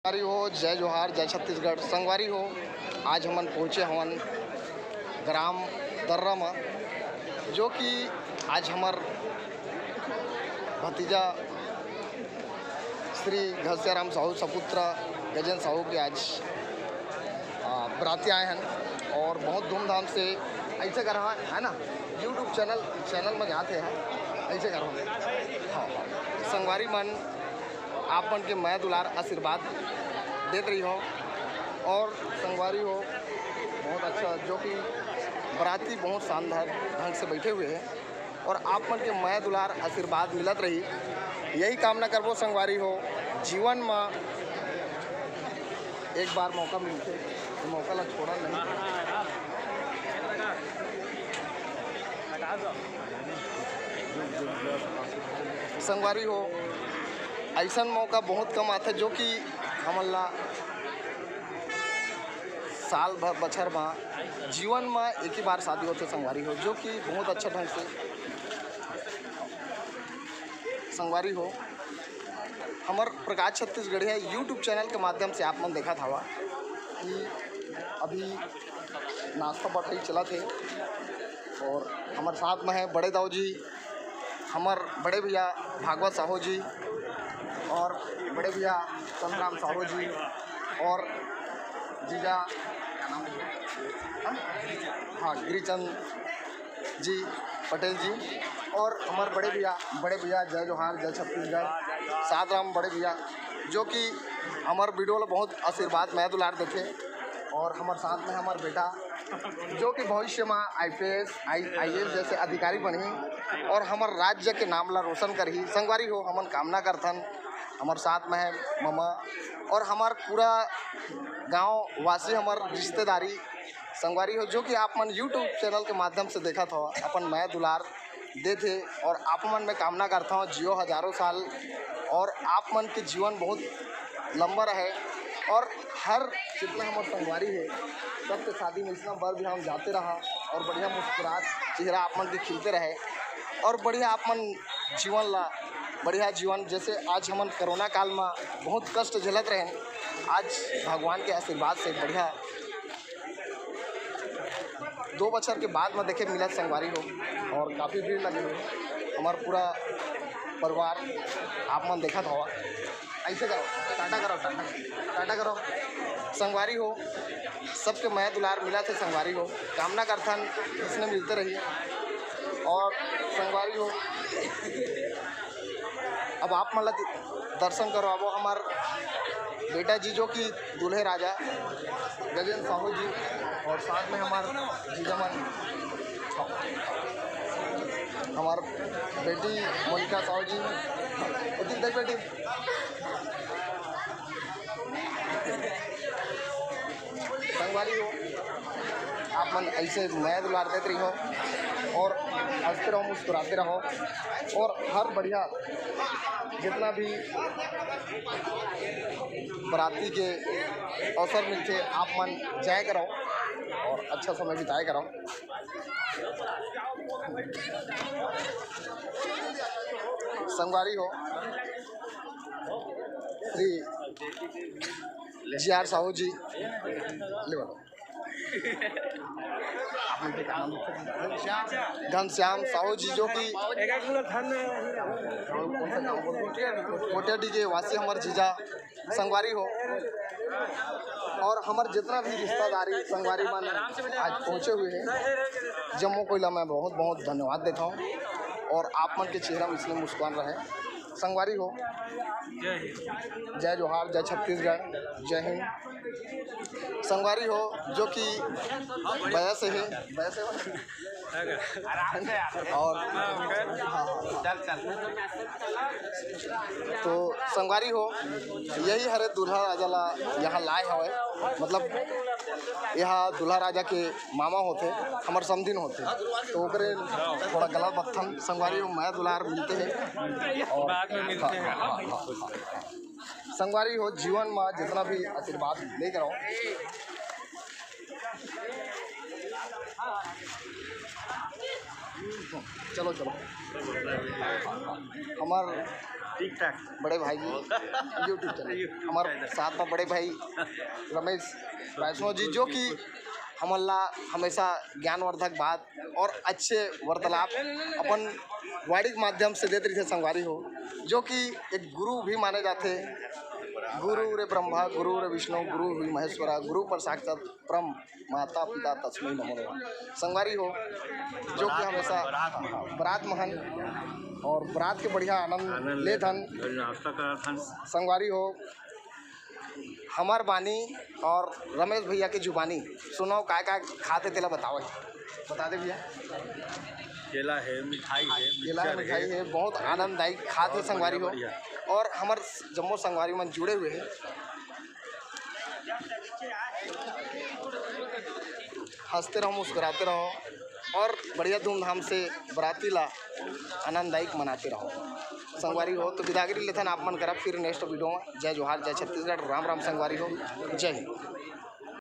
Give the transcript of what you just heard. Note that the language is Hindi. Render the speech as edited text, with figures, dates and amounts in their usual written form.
संगवारी हो, जय जोहार, जय छत्तीसगढ़। संगवारी हो, आज हमन पहुँचे हवन ग्राम दर्रा में, जो कि आज हमार भतीजा श्री घनश्याम साहू सपुत्र गजेंद्र साहू के आज बराती आए हैं और बहुत धूमधाम से ऐसे कर रहा है ना। यूट्यूब चैनल में जाते हैं ऐसे कर रहा है। हाँ, संगवारी मन आप मन के मैं दुलार आशीर्वाद देते रही हो और संगवारी हो बहुत अच्छा, जो कि बराती बहुत शानदार ढंग से बैठे हुए हैं और आप मन के मैं दुलार आशीर्वाद मिलत रही, यही कामना करबो। संगवारी हो जीवन में एक बार मौका मिलते तो मौका ला छोड़ा नहीं। संगवारी हो ऐसा मौका बहुत कम आता है, जो कि हमन ला साल भर बछर में जीवन में एक ही बार शादी होते संगवारी हो, जो कि बहुत अच्छा ढंग से संगवारी हो हमार प्रकाश छत्तीसगढ़िया यूट्यूब चैनल के माध्यम से आप मन देखा था कि अभी नाश्ता पार्टी चला थे और हमारे साथ में है बड़े दाऊ जी, हमार बड़े भैया भागवत साहू जी और बड़े भैया चंद्राम साहू जी और जीजा क्या नाम है, हाँ गिरिचंद जी पटेल जी और हमारे बड़े भैया जय जोहार, जय छत्तीसगढ़ सात राम बड़े भैया, जो कि हमारे वीडियो में बहुत आशीर्वाद मैं दुलार देखे और हमारे साथ में हमारा बेटा, जो कि भविष्य में IPS IAS जैसे अधिकारी बनी और हमारे राज्य के नाम ला रोशन करही। संगवारी हो हमन कामना करथन। हमारे साथ में है ममा और हमार पूरा गांव वासी, हमार रिश्तेदारी संगवारी हो, जो कि आप मन यूट्यूब चैनल के माध्यम से देखा था अपन मैं दुलार दे थे और आप मन में कामना करता हूँ जियो हज़ारों साल और आप मन के जीवन बहुत लंबा रहे और हर जितना हमारे संगवारी है सबके शादी में इतना बार भी हम जाते रहा और बढ़िया मुस्कुराहट चेहरा आप मन के खिलते रहे और बढ़िया आप मन जीवन ला बढ़िया जीवन। जैसे आज हमन कोरोना काल में बहुत कष्ट झेलत रहे, आज भगवान के आशीर्वाद से बढ़िया 2 बछर के बाद में देखे मिलत संगवारी हो और काफ़ी भीड़ लगी हुई। हमारा पूरा परिवार आप मन देखा था ऐसे करो, टाटा करो संगवारी हो सबके मैं दुलार मिला थे। संगवारी हो कामना करथन इसने मिलते रही और संगवारी हो अब आप मतलब दर्शन करो। अब हमार बेटा जी, जो कि दूल्हे राजा गजेंद्र साहू जी और साथ में हमार जीजामन हमार बेटी मोनिका साहू जी, देख बेटी संगवारी हो आप मन ऐसे मैं दुलार देते रही हो और हंसते रहो, मुस्कुराते रहो और हर बढ़िया जितना भी बराती के अवसर मिलते आप मन जाया करो और अच्छा समय बिताया करो। संगवारी हो श्री GR साहू जी ले घनश्याम साहू जी, जो कि कोटेडी के वासी हमारे जीजा संगवारी हो और हमारे जितना भी रिश्तेदारी संगवारी मन आज पहुँचे हुए हैं जम्मू कोयला में बहुत बहुत धन्यवाद देता हूँ और आप मन के चेहरा में इसलिए मुस्कान रहे। संगवारी हो जय जोहार, जय छत्तीसगढ़, जय हिंद। संगवारी हो जो कि वैसे ही और तो संगवारी हो यही हरे दूल्हा राजा ला यहाँ लाए हवे, मतलब यहाँ दूल्हा राजा के मामा होते हमार समधिन होते, तो ओकरे थोड़ा गलत बथन संगवारी हो मैं दुलार मिलते हैं और बाद में मिलते हैं। संगवारी हो जीवन में जितना भी आशीर्वाद लेकर आओ। चलो हमार ठीक ठाक बड़े भाई जी यूट्यूब चैनल हमारे साथ में बड़े भाई रमेश वैष्णव जी, जो कि हमला हमेशा ज्ञानवर्धक बात और अच्छे वार्तालाप अपन वाणी के माध्यम से देते रहे संगवारी हो, जो कि एक गुरु भी माने जाते। गुरु रे ब्रह्मा गुरु रे विष्णु गुरु हुई महेश्वरा गुरु पर साक्षात ब्रह्म माता पिता तस्मै नमो नमः। संगवारी हो जो कि हमेशा बरात महन और बरात के बढ़िया आनंद ले धन संगवारी हो। हमार बानी और रमेश भैया की जुबानी सुनो काय काय खाते तेला बताओ, बता दे भैया। केला है, मिठाई है, केला है, मिठाई है, बहुत आनंददायी खाते संगवारी हो। और हमार जम्मू संगवारी मन जुड़े हुए हैं, हंसते रहो मुस्कुराते रहो और बढ़िया धूमधाम से बराती ला आनंददायक मनाते रहो संगवारी हो। तो विदागिरी लेथन आप मन करा फिर नेक्स्ट वीडियो में। जय जोहार, जय छत्तीसगढ़, राम राम संगवारी हो, जय हिंद।